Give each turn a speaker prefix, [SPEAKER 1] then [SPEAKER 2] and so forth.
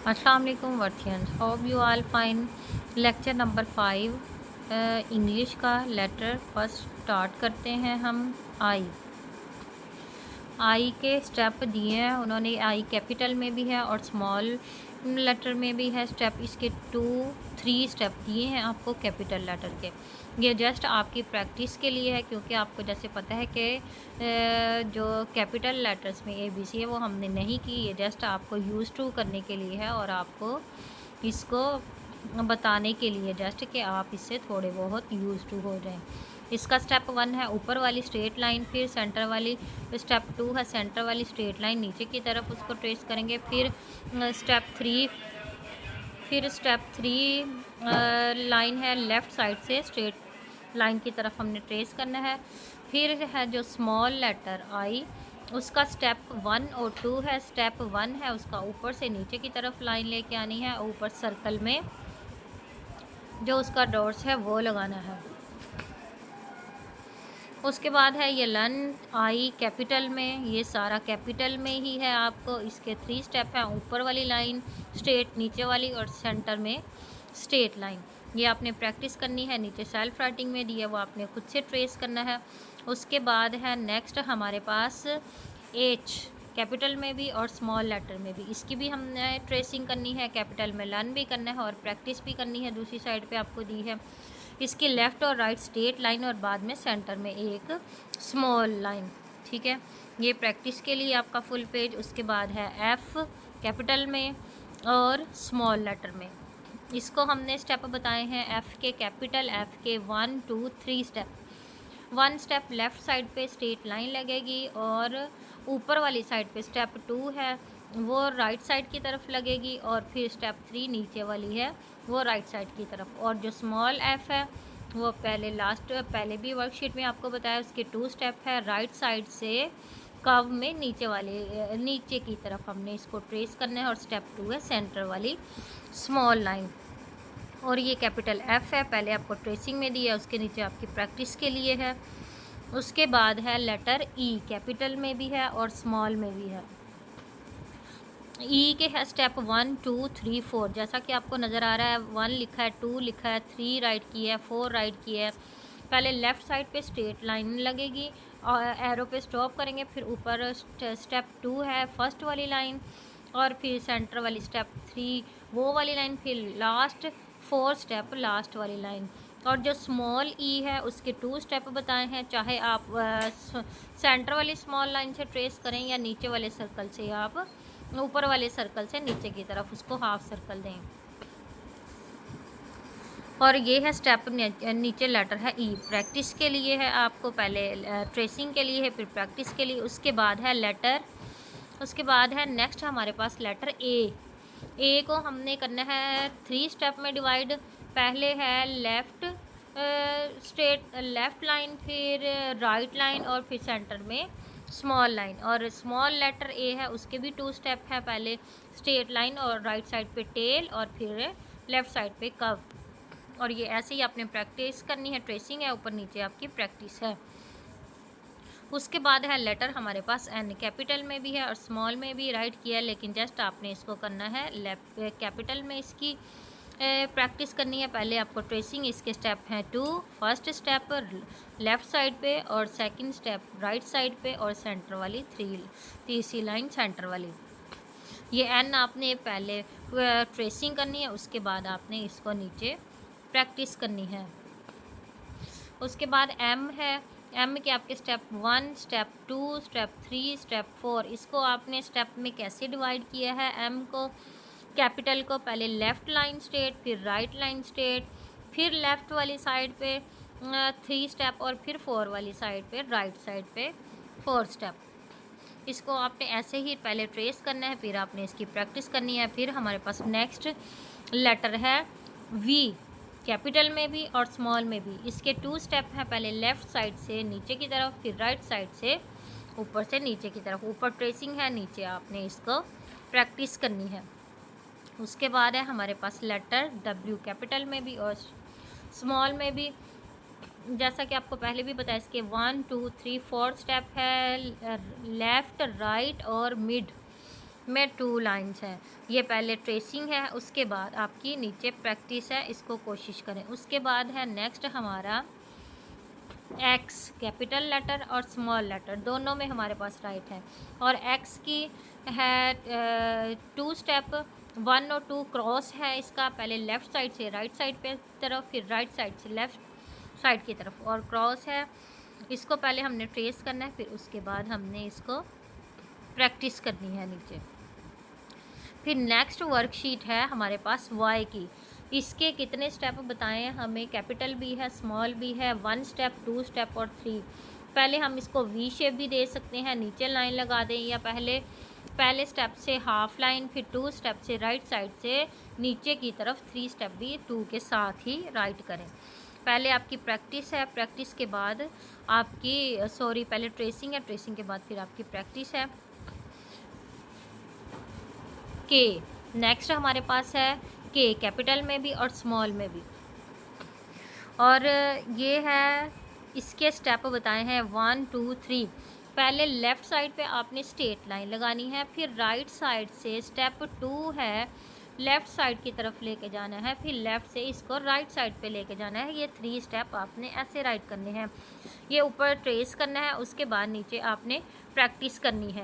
[SPEAKER 1] अस्सलाम वालेकुम worthians, hope you all fine. Lecture number 5 English का लेटर फर्स्ट स्टार्ट करते हैं हम। आई के स्टेप दिए हैं उन्होंने। आई कैपिटल में भी है और स्मॉल लेटर में भी है स्टेप। इसके 2-3 स्टेप दिए हैं आपको कैपिटल लेटर के। ये जस्ट आपकी प्रैक्टिस के लिए है, क्योंकि आपको जैसे पता है कि जो कैपिटल लेटर्स में ABC है वो हमने नहीं की। ये जस्ट आपको यूज़ टू करने के लिए है और आपको इसको बताने के लिए जस्ट कि आप इससे थोड़े बहुत यूज़ टू हो जाएं। इसका स्टेप 1 है ऊपर वाली स्ट्रेट लाइन, फिर सेंटर वाली। स्टेप 2 है सेंटर वाली स्ट्रेट लाइन नीचे की तरफ उसको ट्रेस करेंगे। फिर स्टेप 3 लाइन है लेफ़्ट साइड से स्ट्रेट लाइन की तरफ हमने ट्रेस करना है। फिर है जो स्मॉल लेटर आई, उसका स्टेप 1 और 2 है। स्टेप 1 है उसका ऊपर से नीचे की तरफ लाइन लेके आनी है, ऊपर सर्कल में जो उसका डॉट्स है वो लगाना है। उसके बाद है ये लर्न आई कैपिटल में, ये सारा कैपिटल में ही है। आपको इसके 3 स्टेप हैं, ऊपर वाली लाइन स्ट्रेट, नीचे वाली और सेंटर में स्ट्रेट लाइन। ये आपने प्रैक्टिस करनी है। नीचे सेल्फ राइटिंग में दी है वो आपने खुद से ट्रेस करना है। उसके बाद है नेक्स्ट हमारे पास एच कैपिटल में भी और स्मॉल लेटर में भी, इसकी भी हमने ट्रेसिंग करनी है। कैपिटल में लर्न भी करना है और प्रैक्टिस भी करनी है। दूसरी साइड पे आपको दी है इसकी लेफ़्ट और राइट स्ट्रेट लाइन और बाद में सेंटर में एक स्मॉल लाइन। ठीक है, ये प्रैक्टिस के लिए आपका फुल पेज। उसके बाद है एफ़ कैपिटल में और स्मॉल लेटर में। इसको हमने स्टेप बताए हैं एफ़ के कैपिटल, एफ़ के 1, 2, 3 स्टेप। 1 स्टेप लेफ़्ट साइड पे स्ट्रेट लाइन लगेगी और ऊपर वाली साइड पे स्टेप 2 है वो राइट साइड की तरफ लगेगी और फिर स्टेप 3 नीचे वाली है वो राइट साइड की तरफ। और जो स्मॉल एफ़ है वो पहले भी वर्कशीट में आपको बताया, उसके 2 स्टेप है। राइट साइड से कर्व में नीचे की तरफ हमने इसको ट्रेस करना है और स्टेप 2 है सेंटर वाली स्मॉल लाइन। और ये कैपिटल एफ़ है, पहले आपको ट्रेसिंग में दिया है, उसके नीचे आपकी प्रैक्टिस के लिए है। उसके बाद है लेटर ई, कैपिटल में भी है और स्मॉल में भी है। ई के है स्टेप 1, 2, 3, 4, जैसा कि आपको नज़र आ रहा है। 1 लिखा है, 2 लिखा है, 3 राइट की है, 4 राइट की है। पहले लेफ़्ट साइड पे स्ट्रेट लाइन लगेगी और एरो पे स्टॉप करेंगे, फिर ऊपर स्टेप 2 है फर्स्ट वाली लाइन और फिर सेंटर वाली स्टेप 3 वो वाली लाइन, फिर लास्ट 4 स्टेप लास्ट वाली लाइन। और जो स्मॉल ई है उसके 2 स्टेप बताए हैं, चाहे आप सेंटर वाली स्मॉल लाइन से ट्रेस करें या नीचे वाले सर्कल से, आप ऊपर वाले सर्कल से नीचे की तरफ उसको हाफ सर्कल दें। और ये है स्टेप नीचे लेटर है ई, प्रैक्टिस के लिए है आपको, पहले ट्रेसिंग के लिए है फिर प्रैक्टिस के लिए। उसके बाद है नेक्स्ट हमारे पास लेटर ए को हमने करना है 3 स्टेप में डिवाइड। पहले है लेफ़्ट लाइन, फिर राइट लाइन और फिर सेंटर में स्मॉल लाइन। और स्मॉल लेटर ए है उसके भी 2 स्टेप है, पहले स्ट्रेट लाइन और राइट साइड पे टेल और फिर लेफ़्ट साइड पे कर्व। और ये ऐसे ही आपने प्रैक्टिस करनी है, ट्रेसिंग है, ऊपर नीचे आपकी प्रैक्टिस है। उसके बाद है लेटर हमारे पास एन, कैपिटल में भी है और स्मॉल में भी राइट किया है, लेकिन जस्ट आपने इसको करना है कैपिटल में इसकी प्रैक्टिस करनी है। पहले आपको ट्रेसिंग, इसके स्टेप हैं 2, फर्स्ट स्टेप लेफ़्ट साइड पे और सेकंड स्टेप राइट साइड पे और सेंटर वाली तीसरी लाइन सेंटर वाली। ये एन आपने पहले ट्रेसिंग करनी है, उसके बाद आपने इसको नीचे प्रैक्टिस करनी है। उसके बाद एम है, एम के आपके स्टेप 1, स्टेप 2, स्टेप 3, स्टेप 4। इसको आपने स्टेप में कैसे डिवाइड किया है एम को, कैपिटल को पहले लेफ़्ट लाइन स्ट्रेट, फिर राइट लाइन स्ट्रेट, फिर लेफ़्ट वाली साइड पे 3 स्टेप और फिर 4 वाली साइड पे राइट साइड पे 4 स्टेप। इसको आपने ऐसे ही पहले ट्रेस करना है, फिर आपने इसकी प्रैक्टिस करनी है। फिर हमारे पास नेक्स्ट लेटर है वी, कैपिटल में भी और स्मॉल में भी। इसके 2 स्टेप हैं, पहले लेफ़्ट साइड से नीचे की तरफ, फिर राइट साइड से ऊपर से नीचे की तरफ। ऊपर ट्रेसिंग है, नीचे आपने इसको प्रैक्टिस करनी है। उसके बाद है हमारे पास लेटर डब्ल्यू, कैपिटल में भी और स्मॉल में भी। जैसा कि आपको पहले भी बताया, इसके 1, 2, 3, 4 स्टेप है, लेफ़्ट, राइट और मिड। में 2 लाइंस हैं। ये पहले ट्रेसिंग है, उसके बाद आपकी नीचे प्रैक्टिस है, इसको कोशिश करें। उसके बाद है नेक्स्ट हमारा एक्स, कैपिटल लेटर और स्मॉल लेटर दोनों में हमारे पास राइट है। और एक्स की है 2 स्टेप, 1 और 2 क्रॉस है इसका, पहले लेफ़्ट साइड से राइट साइड पे तरफ, फिर राइट साइड से लेफ़्ट साइड की तरफ, और क्रॉस है। इसको पहले हमने ट्रेस करना है, फिर उसके बाद हमने इसको प्रैक्टिस करनी है नीचे। फिर नेक्स्ट वर्कशीट है हमारे पास वाई की। इसके कितने स्टेप बताएं हमें, कैपिटल भी है, स्मॉल भी है, 1 स्टेप, 2 स्टेप और 3। पहले हम इसको वी शेप भी दे सकते हैं, नीचे लाइन लगा दें, या पहले स्टेप से हाफ लाइन, फिर 2 स्टेप से राइट साइड से नीचे की तरफ 3 स्टेप भी 2 के साथ ही राइट करें। पहले आपकी प्रैक्टिस है, प्रैक्टिस के बाद आपकी पहले ट्रेसिंग है, ट्रेसिंग के बाद फिर आपकी प्रैक्टिस है। के नेक्स्ट हमारे पास है के, कैपिटल में भी और स्मॉल में भी। और ये है इसके स्टेप बताए हैं 1 2 3। पहले लेफ़्ट साइड पे आपने स्ट्रेट लाइन लगानी है, फिर राइट साइड से स्टेप 2 है, लेफ़्ट साइड की तरफ लेके जाना है, फिर लेफ़्ट से इसको राइट साइड पे लेके जाना है। ये 3 स्टेप आपने ऐसे राइट करने हैं। ये ऊपर ट्रेस करना है, उसके बाद नीचे आपने प्रैक्टिस करनी है।